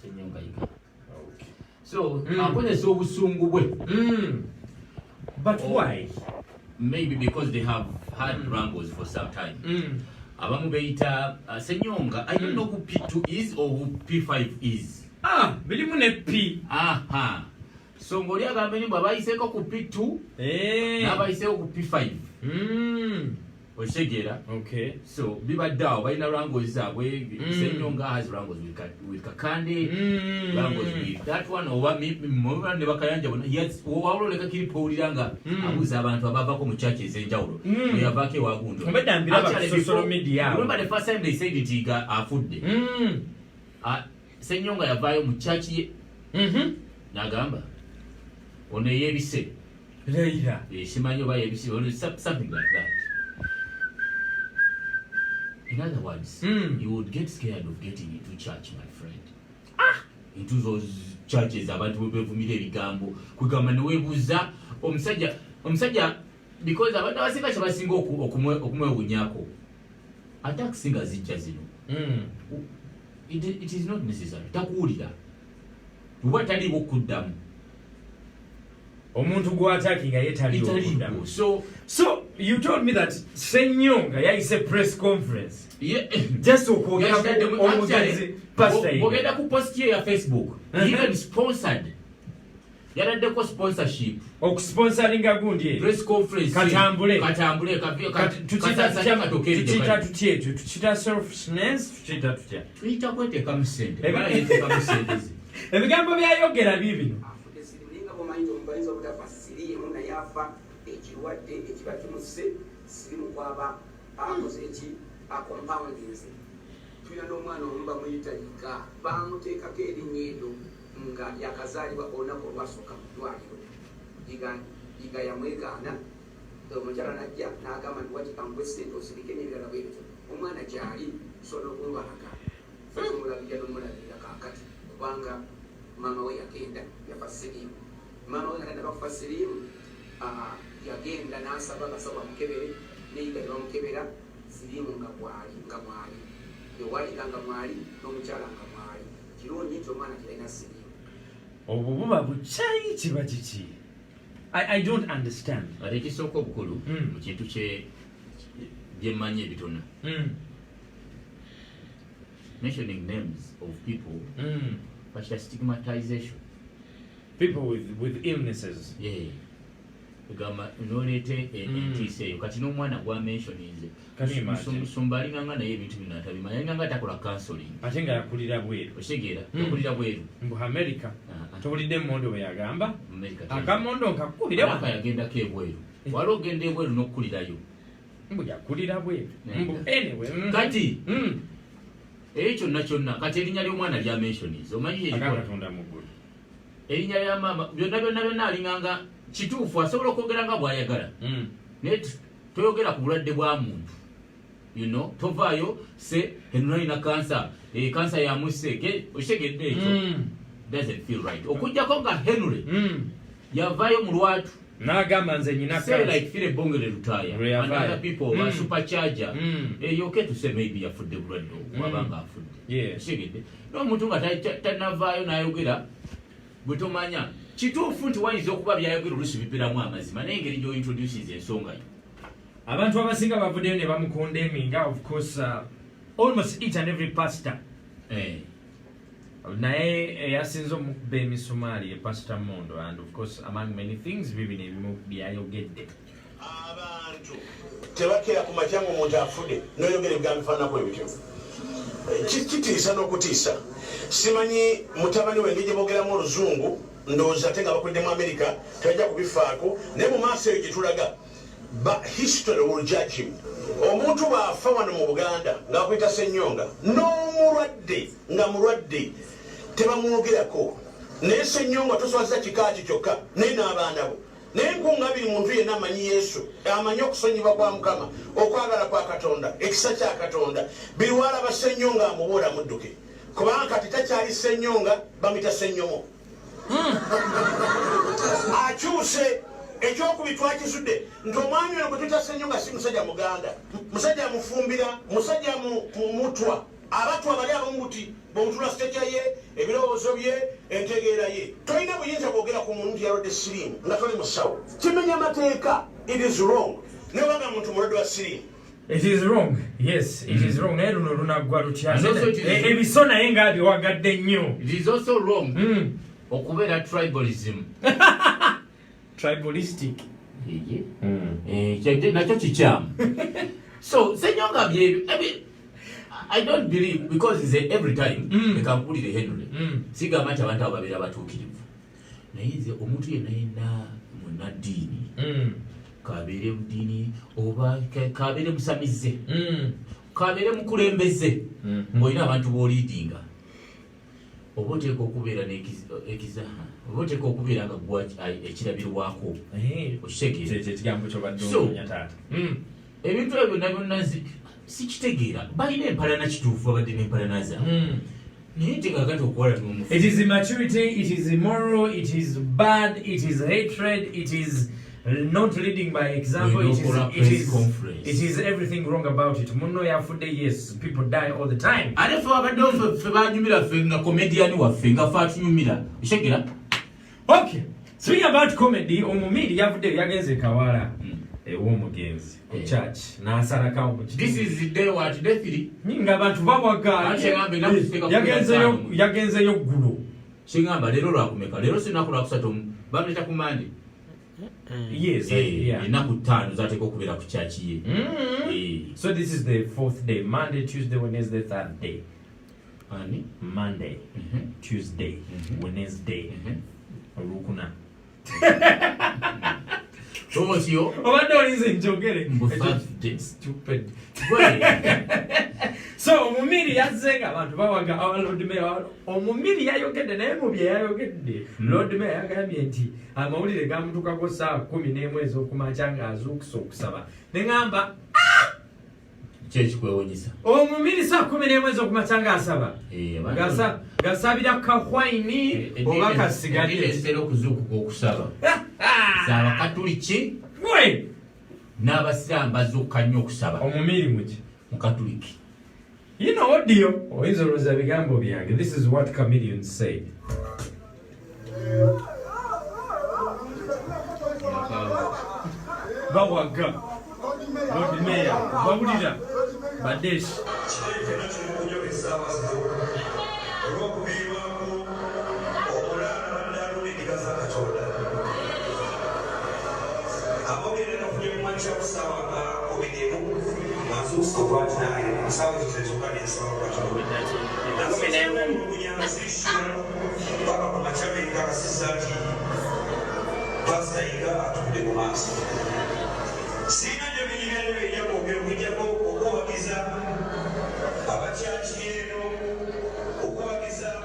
Senyonga Iga. Okay. So, akozesa obusungu bwe. But why? Maybe because they have had wrangles for some time. Abamu beita Senyonga, I don't know who P2 is or who P5 is. Bilimu ne P. Aha. So ngoli agambe ni baba iseko ku P2 naba iseko ku P5. Oshegera. Okay. So biba dawo balina wrangles zabwe. Senyonga has wrangles with Kakande. Wrangles with that one over me ne bakayanja bona. Yes, wawoleka kiri powuliranga abuza abantu abavako mu churches enjawulo. Yavake wagundo. Mbedambira ba social media. Remember the first time they said it Iga afudde. Senyonga yavayo mu church ye. Nagamba. Ono yebise. Leira. Simanyo ba yebise something like that. In other words, you would get scared of getting into church, my friend. Into those churches abantu bevumira ebigambo kugamba ne webuza omusajja because abantu abasinga kyabasinga okumwewunyako atakusinga zijja zino. It is not necessary. Takuwulira uba taliwo kuddamu omuntu gw'atakinga ye taliwo kuddamu. So you told me that Senyonga yaise press conference. Just okwogera omugenzi pastor Iga. Ogenda ku post ye ya Facebook. Even sponsored. Yaraddeko sponsorship. Okusponsoringa gundi press conference. Katambule tuchita selfness tuchita kweteka musente. Ebigambo byayogera bibino. Omubayizi obutafa siri muna yafa ekirwadde ekibatumuse siri mukwaba akoze eki compoundinze tulina n'omwana omu bamuyita Iga bamuteekako erinnya nga yakazaalibwa olunaku olwasooka mu ddwaliro. Iga yamwegaana omukyala najja n'agamba nti waki kanguwe ssente osirike n'ebirala bwe bityo omwana gyali sobola okumubalaga tumulabirira n'omulabirira kaakati kubanga maama we yagenda yafa siriimu. Mama we ngana bakufa siriimu yagenda n'asaba basaba mukebere n'Iga ne bamukebera siriimu nga mwali yowalira nga mwali n'omukyala nga mwali kirungi nti omwana kiralina siriimu. Obwo buba bukyayi kiba kiki? I don't understand. Ate ekisooka obukulu mu kintu byemmanyi ebitono. Mentioning names of people bakira stigmatization. People with illnesses. Yeah. Gama nolete entiisa eyo kati n'omwana gwa mentioninze. Musumba alinganga naye ebintu bino atabimanya alinganga takola counseling. Ate nga yakulira bweru. Osegeera yakulira bweru. Mbu America. Towulidde Mondo bwe yagamba. Akamondo nkakubire waka yagendako ebweru. Wali ogenda ebweru n'okkulirayo. Mbu yakulira bweru. Mbu anyway. Kati ekyo kyonna kati erinnya ly'omwana lya mentioninze. Omanyi ekikola Katonda muggulu. Erinnya lya maama byonna alinganga kituufu asobola okwogera nga bw'ayagala. Naye toyogera ku bulwadde bwa muntu. You know, tovaayo se henulina kansa. Kansa ya museke okitegedde ekyo. Doesn't feel right. Okujjako nga Henry yavaayo mu lwatu n'agamba nze nyina kansa. Say like feel bongere lutaya. And other people were supercharger. You okay to say maybe yafudde bulwadde wabanga afudde. Okitegedde. N'omuntu nga tanavaayo n'ayogera butomanya kituufu nti wayinza okuba byayogera oluusi bipiramu amazima naye engeri gy'ointroduces ensonga yo. Abantu abasinga bavuddeyo ne bamukondeminga of course almost each and every pastor. Naye eyasinze omukuba emisumaali ye Pastor Mondo and of course among many things bibino ebimu byayogedde. Abantu tebakera ku makyango omuntu afudde n'oyogera ebigambo bifaananako ebityo. Kitiisa n'okutiisa. Simanyi mutabani we ngeri gye boogeramu oluzungu ndowooza ate nga bakulidde mu America tebajja kubifaako naye mu maaso eyo gye tulaga history will judge him. Omuntu bw'afa wano mu Buganda ng'akuyita Senyonga n'omulwadde nga mulwadde tebamwogerako naye Senyonga toswaza kika kye kyokka naye n'abaana bo naye nkungabiri muntu yenna amanyi Yesu amanyi okusonyibwa kwa Mukama okwagala kwa Katonda ekisa kya Katonda biwala ba Senyonga amubuula mudduke kubanga kati takyali Senyonga bamita Senyomo. Akyuse ekyokubi twakizudde nti omwami ono gwe tuyita Senyonga si musajja Muganda musajja mufumbira musajja mutwa abantu abali abamuti bw'omutula siteja ye ebirowoozo bye entegeera ye tolina buyinza bwogera ku muntu yalwadde siriimu nga toli musawo kimenya amateeka. It is wrong nebanga muntu mulwadde wa siriimu. It is wrong. Yes, it is wrong. Naye luno lunaggwa lutya ebiso naye nga biwagadde nnyo. It is also wrong okubeera tribalism. Tribalistic. Nakyo kikyamu. So Ssenyonga I don't believe because it's every time ekampulire Henry sigamba nti abantu abo babeera batuukirivu naye nze omuntu yenna munnaddiini kabeere mudiini oba kabeere musamize kabeere mukulembeze ng'olina abantu b'oliidinga oba oteeka okubeera oba oteeka okubeera nga gwa ekirabirwako ekigambo kyobadde ononya taata. Ebintu ebyo byonna sikitegeera balina empalana kituufu abadde n'empalana zaabwe naye tekakati okuwala n'omufu. It is immaturity, it is immoral, it is bad, it is hatred, it is not leading by example, it is everything wrong about it. Munno yafudde, yes, people die all the time. Ate fe abadde fe banyumira ffe nga comedian waffe nga fe atunyumira ishegera. Okay, speaking about comedy, omumiri yavudde yagenze Kawala ew'omugenzi ku church n'asalakawo mu kitundu. This is the day what day 3 nga abantu babwaga yagenzeyo ggulo kingamba leero lwakumeka leero sinaku lwakusatu bamuleta ku Monday. Yes, ennaku 5 zateeka okubeera ku church ye. So this is the 4th day, Monday, Tuesday, Wednesday, Thursday. Monday, Tuesday, Wednesday, Olwokuna. Promotio. Obadde olinze njogere. Stupid. So omumiri yazzenga abantu bawaga Lord Mayor. Omumiri yayogedde naye mu bye yayogedde. Lord Mayor yagambye nti amawulire gamutukako saa 11 ez'okumakya ng'azuukusa okusaba. Ne ngamba kyekikwewunyisa omumiri saa 11 ez'okumakya ng'asaba. Gasabira kahwaini oba kasigadde ekitera okuzuukuka okusaba. Abakatuliki n'abasiraamu bazuuka nnyo okusaba. Omumiri muki mukatuliki. You know audio oyinza olowooza bigambo byange. This is what Chameleon said. Bawaga Lord Mayor bawulira badeshi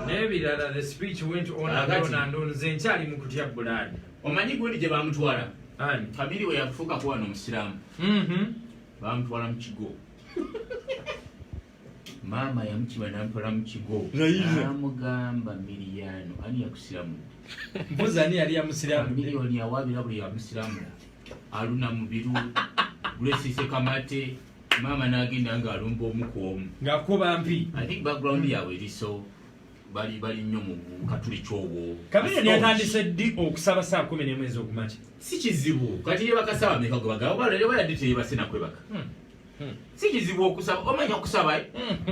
nebirala. The speech went on and on. Nze nkyali mu kutya bulani. Omanyi gwendi gye bamutwala Kamili we yafuuka kuba n'omusiraamu bamutwala mu kigo. Maama yamukiba n'amutwala mu kigo n'amugamba Miliyano ani yakusiramu mbuzi ani yali yamusiramu miliyoni yawaabira buli yamusiramu aluna mu biru bulesiise kamate maama n'agenda ng'alumba omu ku omu ng'akuba mpi. I think background yaabwe eriso bali nnyo mu katuliki obwo. Kamili yatandise ddi okusaba saa 11 ez'okumakya? Si kizibu kati ye bakasaba meka gwe bagaba bale yadde teyebase nakwebaka. Si kizibu okusaba omanya okusaba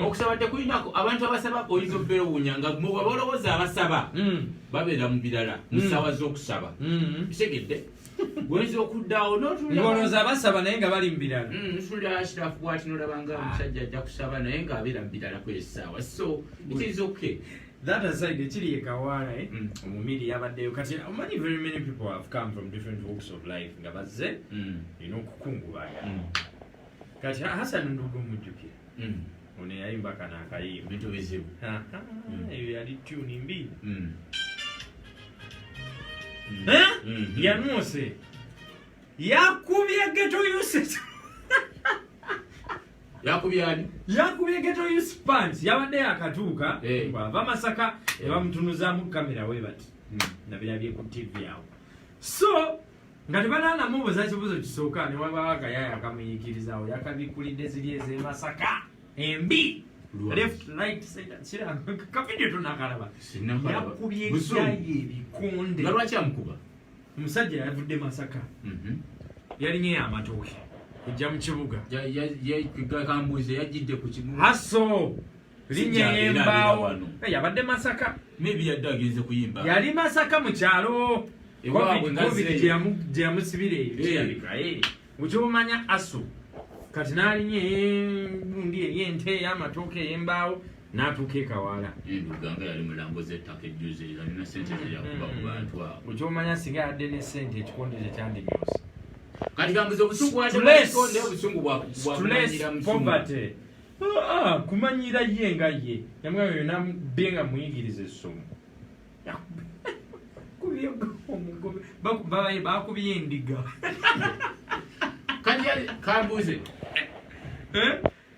okusaba tekulinako abantu abasaba oyinza okubeera owunyanga mu balowooza abasaba babeera mu birala mu ssaawa z'okusaba kitegedde gweyinza okuddaawo ng'olowooza abasaba naye nga bali mu birala nsula ashirafu bwati nolabanga omusajja ajja kusaba naye ng'abeera mu birala kwessaawa so it is okay. That aside, ekiri ye Kawala omumiri yabaddeyo kati omanyi very many people have come from different walks of life nga bazze okukungubaya kati Hassan Ndugu mujjukira ono yayimba kana akayimba bintu bizibu eyo yali tuni mbiri yanuse yakubye ghetto youth yakubye ghetto youth pants yabadde akatuuka bw'ava Masaka ebamutunuzaamu kamera we bati nabirabye ku TV yawo so nga tebanaanamubuuza kibuzo kisooka ne wabaawo akayaya akamuyiikirizaawo yakabikulidde ziri ez'e Masaka embi left right center kira kavideo tunakalaba yakubye ebikonde lwaki amukuba omusajja yavudde Masaka yalinye amatooke kujja mu kibuga kambuze yajjidde ku kibuga haso linnya embaawo yabadde Masaka maybe yadde agenze kuyimba yali Masaka mu kyalo covid gye yamusibire ekirabika ukyomanya aso kati nalinye gundi ey'ente y'amatooke ey'embaawo n'atuuka ekawala enduganga yali mulambo z'ettaka ejjuze alina sente zeyakuba ku bantu abo ukyomanya singa yadde ne sente ekikonde tekyandimyosa kati kambuze obusungu wadde obusungu bwakumanyira musungu kumanyira ye nga ye yamugamba yonna bye nga muyigiriza essomo omugobe bakubye endiga kati kambuze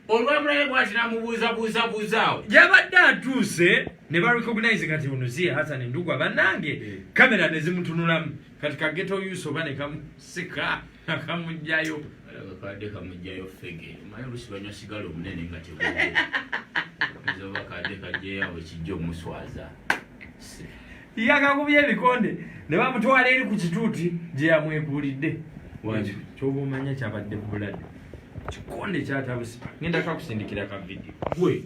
olwamulabe bwati namubuuzabuuzaawo yabadde atuuse ne barecognize kati ono siye Hassan Ndugwa bannange kamera ne zimutunulamu kati kageto yusoba ne kamusika akamugjayo kadde kamugjayo fege maye olusi banywa sigala omunene nga tebuzoba kadde kajjeyawo ekijja omuswaza yakakubye ebikonde ne bamutwala eri ku kituuti gye yamwekuulidde kyoba omanya kyabadde buladde kikonde kyatabuse ngenda kakusindikira ka video gwe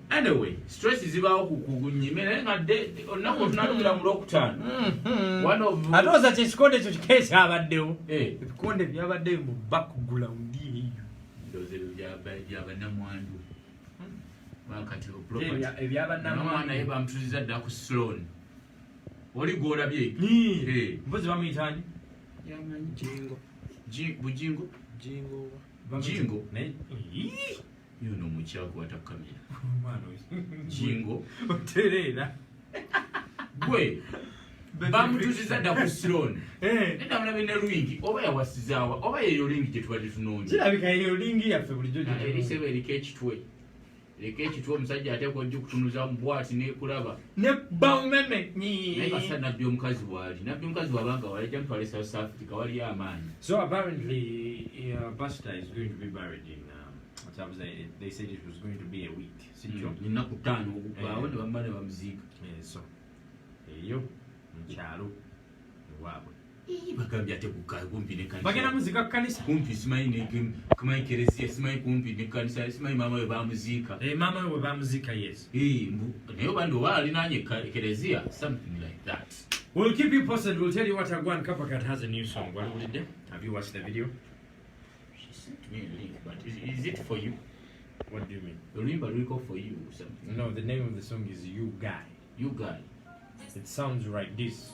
anyway stress zibaawo kukunyime naye ngadde olunaku olunalumira mu lwokutaano atooza kyekikonde ekyo kikeesi abaddewo ebikonde byabaddeyo mu background eyo ndoze byabannamwandu bakati ebyabannamwandu naye bamutuliza dda ku Sloan oli gwolabye mpozi bamuyitani bujingo jingo yono omukyakwata kamera jingo oterera gwe bamutuziza dda ku Sloan nedamulabe ne lwingi oba yawasizaawa oba yeyo lingi gye tubadde tunoonya kirabika eyo lingi yaffe bulijjo eriseba eriko ekitwe omusajja ateekwa ojja okutunuza mu bwati nekulaba ne bawumeme naye kasa nabbi omukazi bwali nabbi omukazi bwabanga walajja mutwale South Africa waliyo amaanyi. So apparently Pastor is going to be buried in they said it was going to be a week sinjo ninaku 5 okugaawo ne bamala bamuziika so eyo mukyalo waabwe bagambye ate kumpi nekanisa bagenda muzika ku kanisa kumpi simanyi kereziya simanyi kumpi nekanisa simanyi maama we bamuziika maama we bamuziika yes naye obandi oba alinanye kereziya something like that. We'll keep you posted. We'll tell you what Agwan Kapakat has a new song. What will it do? Have you watched the video? She sent me a link, but is it for you? What do you mean? The limba lyrical for you or something? No, the name of the song is You Guy. You Guy. It sounds like this.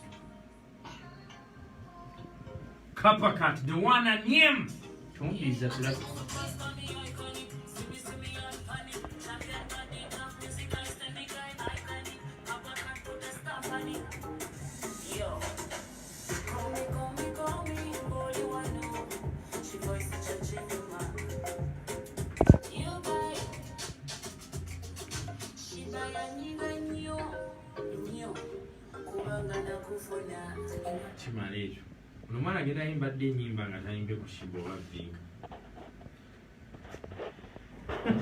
Kapakat, the one and him. Don't use that last. Chimalejo. Unomwana agenda yimbadde ennyimba nga tayimbe ku Shiba oba Vinga.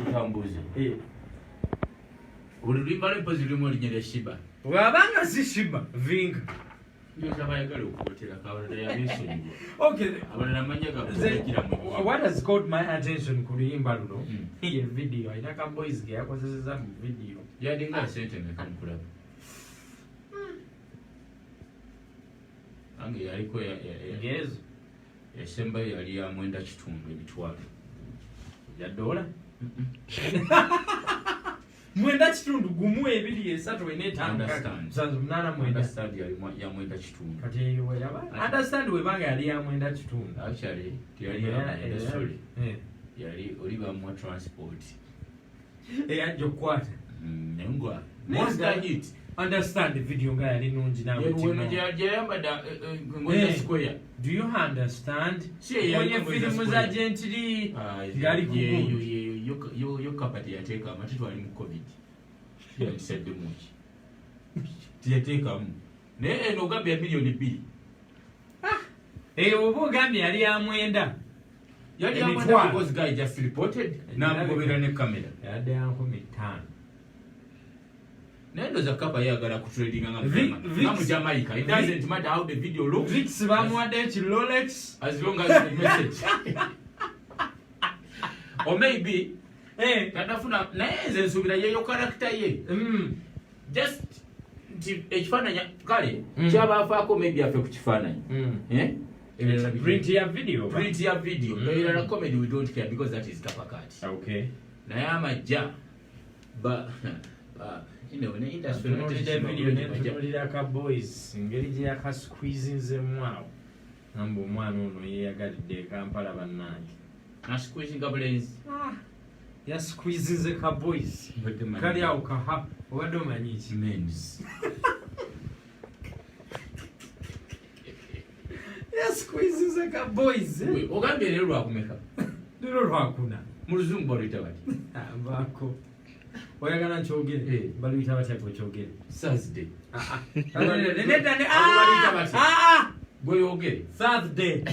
Tutambuze. Olulimba lw'empozi lulimu erinnya lya Shiba. Bw'abanga si Shiba, Vinga. Bayagala okukwatira kabalala yabesonyiwa. Okay. Abalala amanya gakugira mu. What has caught my attention ku luyimba luno? Ye video. Ayina ka boys ge yakozeseza mu video. Yadinga sente meka mukulaba. Ange yaliko Yes. Yasembayo yali ya mwenda kitundu emitwalo. Ya dola? Mwenda kitundu gumu 2.35 sanzu mnana mwenda understand ya mwenda kitundu. Kati we yaba understand we banga yali ya mwenda kitundu. Actually yali ya sorry. Yali oliba mu transport. Ajokwata. Nengwa. Most hit. Understand the video nga yali nungi nawe timo. Yayambada ngoja square. Do you understand? Kwenye filmu za gently gali kugu. Yo kapati yateka amatitu ali mu covid. Yasedde muki. Tiyateka mu. Ne no gambia milioni 2. Obo gambia yali ya mwenda. Yali Emitwalo. amanda because guy just reported n'amugobera ne kamera. Yadde yankumi 5. Naye ndoza kapa yagala kutradinga nga Vix- mu Jamaica. It doesn't matter how the video looks Vix bamuwadde eki Rolex. as long as the message. Or maybe kanafuna naye nze nsuubira yeyo character ye. Just nti ekifaananyi kale kyabaafaako maybe afe ku kifaananyi. Print ya video. Print ya video. Ebirala comedy we don't care because that is kapakati. Okay. Naye amajja you know, in the industry Tunuulira ka boys engeri gye yakasqueezinzemu awo namba omwana ono yeyagalidde Kampala bannange squeezing bulenzi yasqueezinze ka boys kali awo kaha obadde omanyi ki men's yasqueezinze ka boys ogambye leero lwakumeka lero lwakuna mu luzungu baluyita bati baako oyagala nkyogere baluyita batya gwekyogere Thursday nedda gwe yogere Thursday